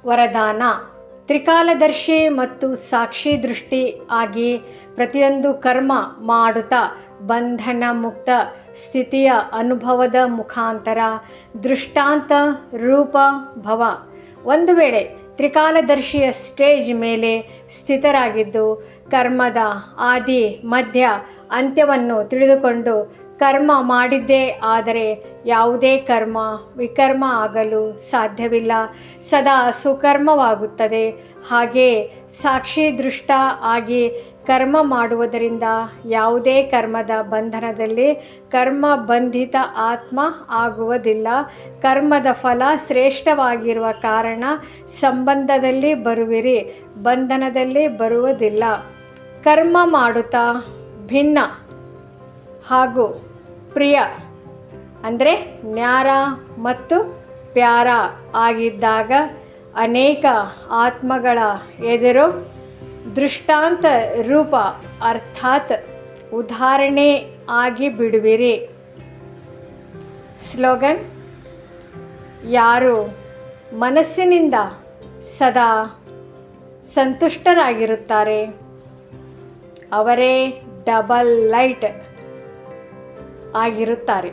ವರದಾನ. ತ್ರಿಕಾಲದರ್ಶಿ ಮತ್ತು ಸಾಕ್ಷಿ ದೃಷ್ಟಿ ಆಗಿ ಪ್ರತಿಯೊಂದು ಕರ್ಮ ಮಾಡುತ್ತಾ ಬಂಧನ ಮುಕ್ತ ಸ್ಥಿತಿಯ ಅನುಭವದ ಮುಖಾಂತರ ದೃಷ್ಟಾಂತ ರೂಪ ಭವ. ಒಂದು ವೇಳೆ ತ್ರಿಕಾಲದರ್ಶಿಯ ಸ್ಟೇಜ್ ಮೇಲೆ ಸ್ಥಿತರಾಗಿದ್ದು ಕರ್ಮದ ಆದಿ ಮಧ್ಯ ಅಂತ್ಯವನ್ನು ತಿಳಿದುಕೊಂಡು ಕರ್ಮ ಮಾಡಿದ್ದೇ ಆದರೆ ಯಾವುದೇ ಕರ್ಮ ವಿಕರ್ಮ ಆಗಲು ಸಾಧ್ಯವಿಲ್ಲ, ಸದಾ ಸುಕರ್ಮವಾಗುತ್ತದೆ. ಹಾಗೆಯೇ ಸಾಕ್ಷಿ ದೃಷ್ಟ ಆಗಿ ಕರ್ಮ ಮಾಡುವುದರಿಂದ ಯಾವುದೇ ಕರ್ಮದ ಬಂಧನದಲ್ಲಿ ಕರ್ಮ ಬಂಧಿತ ಆತ್ಮ ಆಗುವುದಿಲ್ಲ. ಕರ್ಮದ ಫಲ ಶ್ರೇಷ್ಠವಾಗಿರುವ ಕಾರಣ ಸಂಬಂಧದಲ್ಲಿ ಬರುವಿರಿ, ಬಂಧನದಲ್ಲಿ ಬರುವುದಿಲ್ಲ. ಕರ್ಮ ಮಾಡುತ್ತಾ ಭಿನ್ನ ಹಾಗೂ ಪ್ರಿಯ ಅಂದರೆ ನ್ಯಾರ ಮತ್ತು ಪ್ಯಾರ ಆಗಿದ್ದಾಗ ಅನೇಕ ಆತ್ಮಗಳ ಎದುರು ದೃಷ್ಟಾಂತ ರೂಪ ಅರ್ಥಾತ್ ಉದಾಹರಣೆ ಆಗಿ ಬಿಡುವಿರಿ. ಸ್ಲೋಗನ್: ಯಾರು ಮನಸ್ಸಿನಿಂದ ಸದಾ ಸಂತುಷ್ಟರಾಗಿರುತ್ತಾರೆ ಅವರೇ ಡಬಲ್ ಲೈಟ್ ಆಗಿರುತ್ತಾರೆ.